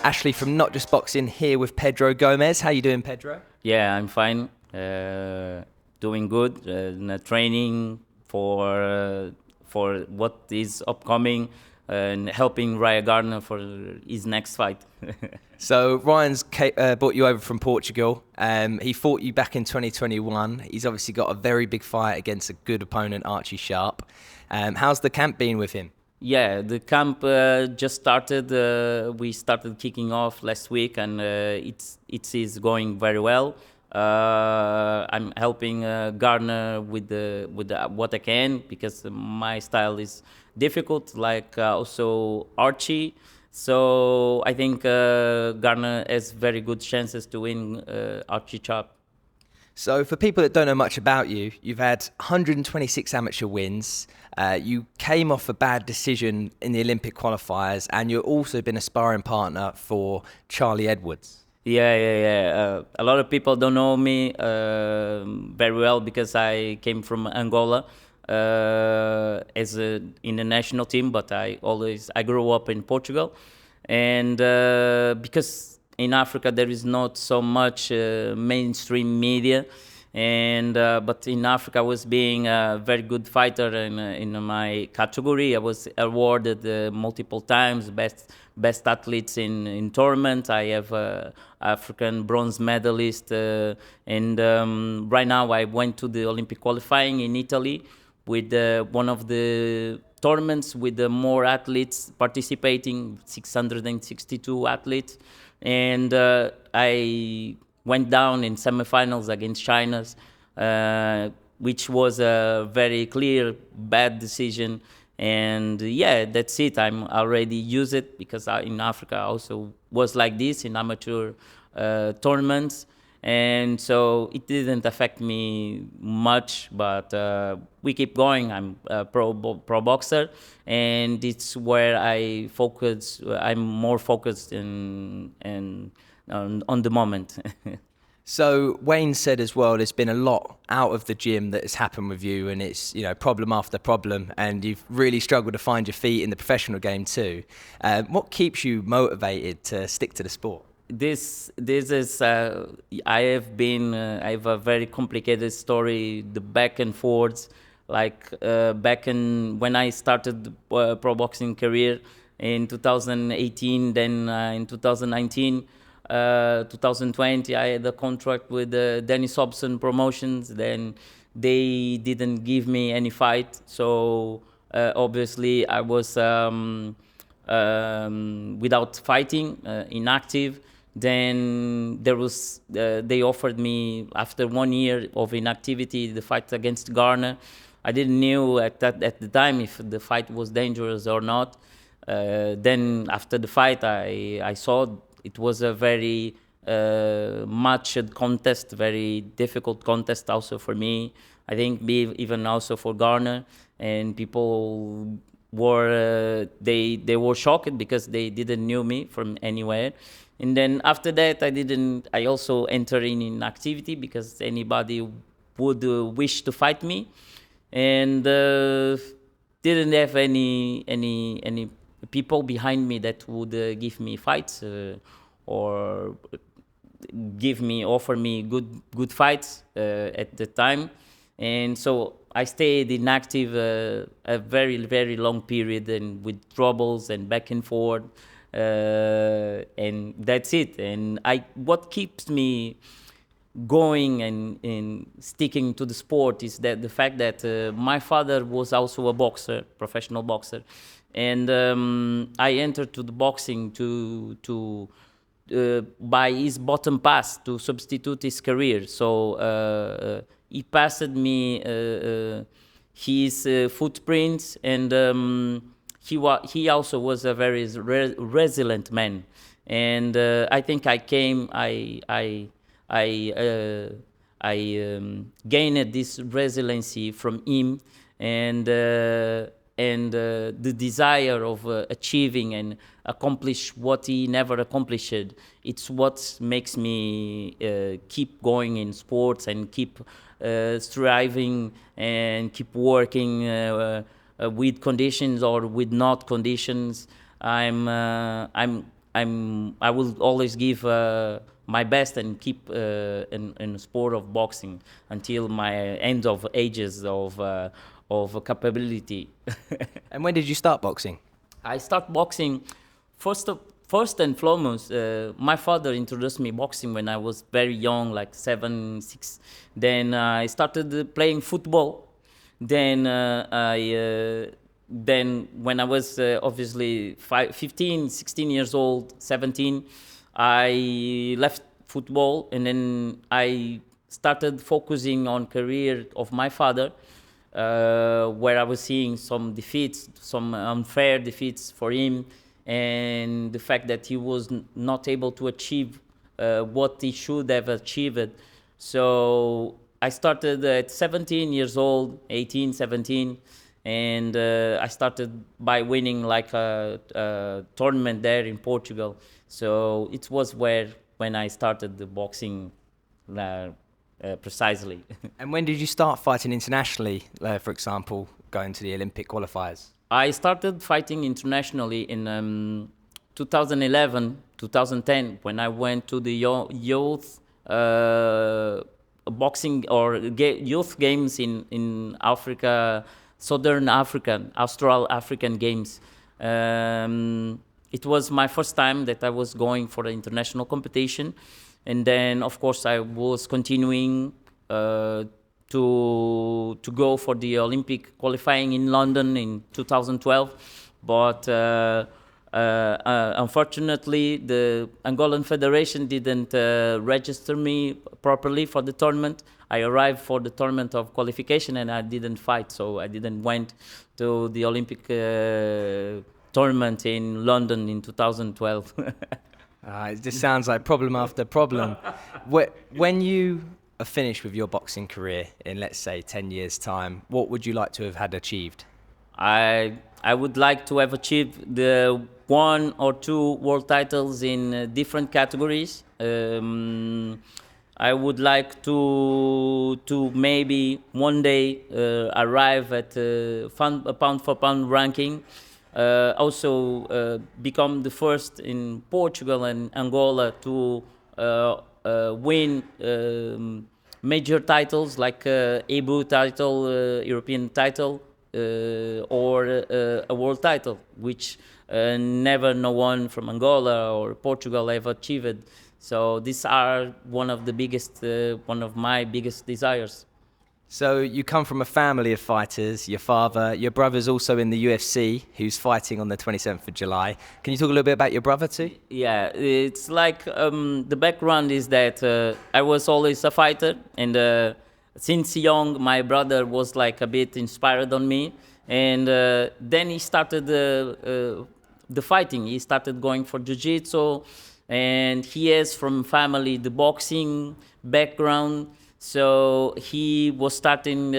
Ashley from Notjustboxing here with Pedro Gomes. How you doing, Pedro? Yeah, I'm fine. Doing good. Training for what is upcoming and helping Ryan Garner for his next fight. So Ryan's brought you over from Portugal. He fought you back in 2021. He's obviously got a very big fight against a good opponent, Archie Sharp. How's the camp been with him? Yeah, the camp just started. We started kicking off last week, and it is going very well. I'm helping Garner with what I can because my style is difficult, like also Archie. So I think Garner has very good chances to win Archie Chop. So for people that don't know much about you, you've had 126 amateur wins. You came off a bad decision in the Olympic qualifiers, and you've also been a sparring partner for Charlie Edwards. Yeah. A lot of people don't know me very well because I came from Angola in the national team, but I grew up in Portugal, and because in Africa there is not so much mainstream media, and but in Africa I was being a very good fighter in my category. I was awarded multiple times best athletes in tournament. I have African bronze medalist, and right now I went to the Olympic qualifying in Italy with one of the tournaments with more athletes participating, 662 athletes, and I went down in semifinals against China's, which was a very clear bad decision. And yeah, that's it. I'm already used it because in Africa I also was like this in amateur tournaments, and so it didn't affect me much. But we keep going. I'm a pro boxer, and it's where I focus. I'm more focused on the moment. So Wayne said as well, there's been a lot out of the gym that has happened with you, and it's problem after problem, and you've really struggled to find your feet in the professional game too. What keeps you motivated to stick to the sport? This is I have a very complicated story, the back and forths, like back in when I started the pro boxing career in 2018, then in 2019, 2020 I had a contract with Dennis Hobson Promotions. Then they didn't give me any fight, so obviously I was without fighting, inactive. Then they offered me, after 1 year of inactivity, the fight against Garner. I didn't know at the time if the fight was dangerous or not. Then after the fight, I saw it was a very matched contest, very difficult contest also for me. I think even also for Garner, and people were they were shocked because they didn't know me from anywhere. And then after that, I also entered in inactivity because anybody would wish to fight me, and didn't have any people behind me that would give me fights or offer me good fights at the time. And so I stayed inactive a very, very long period, and with troubles and back and forth, and that's it. And what keeps me going and sticking to the sport is that the fact that my father was also a boxer, professional boxer, and I entered to the boxing to by his bottom pass to substitute his career. So he passed me his footprints, and he also was a very resilient man. And I think I gained this resiliency from him, and the desire of achieving and accomplish what he never accomplished. It's what makes me keep going in sports and keep striving and keep working with conditions or with not conditions. I'm I will always give my best and keep in the sport of boxing until my end of ages of capability. And when did you start boxing? I start boxing first and foremost. My father introduced me boxing when I was very young, like 7, 6. Then I started playing football. Then when I was obviously 15, 16 years old, 17, I left football, and then I started focusing on career of my father, where I was seeing some defeats, some unfair defeats for him, and the fact that he was not able to achieve what he should have achieved. So I started at 17 years old, 18, 17, and I started by winning like a tournament there in Portugal. So it was when I started the boxing precisely. And when did you start fighting internationally, for example, going to the Olympic qualifiers? I started fighting internationally in 2011, 2010, when I went to the youth boxing or youth games in Africa, Southern African, Austral African games. It was my first time that I was going for the international competition. And then, of course, I was continuing to go for the Olympic qualifying in London in 2012. But unfortunately, the Angolan Federation didn't register me properly for the tournament. I arrived for the tournament of qualification and I didn't fight, so I didn't went to the Olympic tournament in London in 2012. It just sounds like problem after problem. When you are finished with your boxing career in, let's say, 10 years' time, what would you like to have had achieved? I would like to have achieved the 1 or 2 world titles in different categories. I would like to maybe one day arrive at a pound for pound ranking. Also become the first in Portugal and Angola to win major titles like EBU title, European title, or a world title, which never no one from Angola or Portugal ever achieved. So these are one of my biggest desires. So you come from a family of fighters, your father, your brother's also in the UFC, who's fighting on the 27th of July. Can you talk a little bit about your brother too? Yeah, it's like the background is that I was always a fighter, and since young my brother was like a bit inspired on me, and then he started the fighting. He started going for jiu-jitsu, and he has from family the boxing background. So he was starting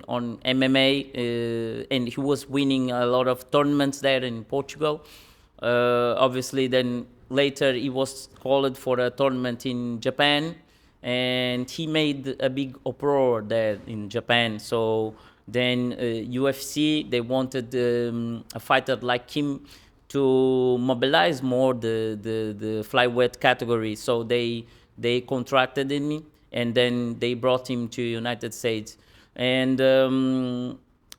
on MMA, and he was winning a lot of tournaments there in Portugal. Obviously, then later he was called for a tournament in Japan, and he made a big uproar there in Japan. So then UFC, they wanted a fighter like him to mobilize more the flyweight category. So they contracted in me, and then they brought him to United States. And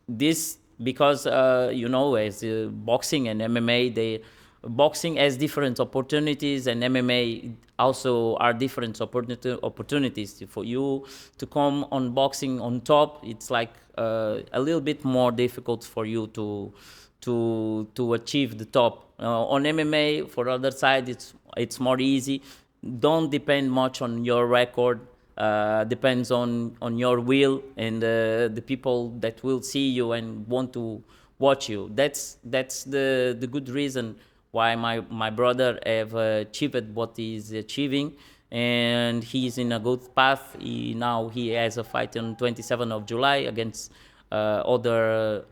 this because as boxing and MMA, boxing has different opportunities, and MMA also are different opportunities for you to come on boxing on top. It's like a little bit more difficult for you to achieve the top. On MMA, for other side, it's more easy. Don't depend much on your record. Depends on your will and the people that will see you and want to watch you. That's the good reason why my brother have achieved what he's achieving, and he's in a good path. He has a fight on 27th of July against other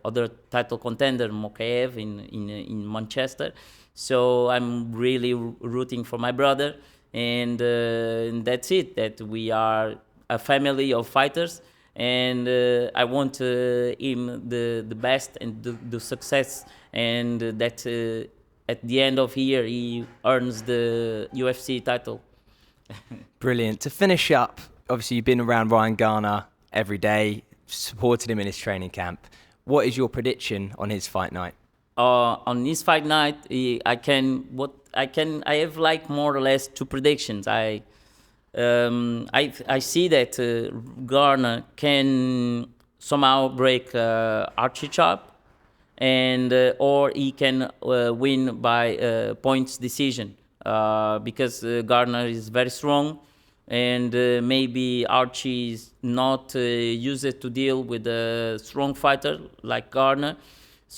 title contender Mokaev in Manchester. So I'm really rooting for my brother. And that's it, that we are a family of fighters, and I want him the best and the success, and that at the end of year he earns the UFC title. Brilliant. To finish up, obviously you've been around Ryan Garner every day, supported him in his training camp. What is your prediction on his fight night? On his fight night, I have like more or less two predictions. I see that Garner can somehow break Archie chop, and or he can win by points decision, because Garner is very strong, and maybe Archie is not used to deal with a strong fighter like Garner.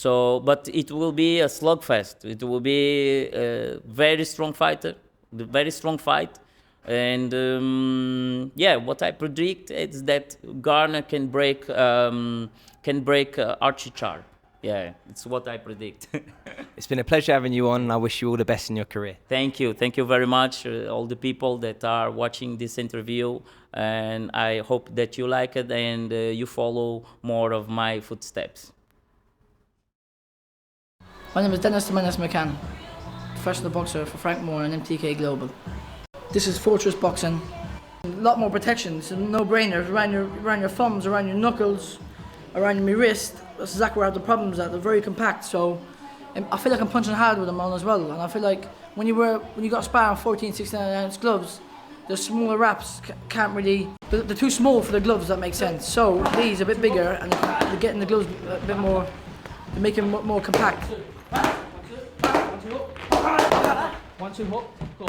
So, but it will be a slugfest. It will be a very strong fighter, a very strong fight. And yeah, what I predict is that Garner can break Archie chart. Yeah, it's what I predict. It's been a pleasure having you on, and I wish you all the best in your career. Thank you very much, all the people that are watching this interview, and I hope that you like it and you follow more of my footsteps. My name is Dennis McCann, professional boxer for Frank Moore and MTK Global. This is Fortress Boxing. A lot more protection. It's a no-brainer. Around your thumbs, around your knuckles, around my wrist. That's exactly where the problems are. They're very compact. So I feel like I'm punching hard with them on as well. And I feel like when you got sparring 14, 16 ounce gloves, the smaller wraps can't really. They're too small for the gloves. That makes sense. So these are a bit bigger, and they're getting the gloves a bit more. They're making them more compact. 1, 2, hook. 1, 2, hook. Go.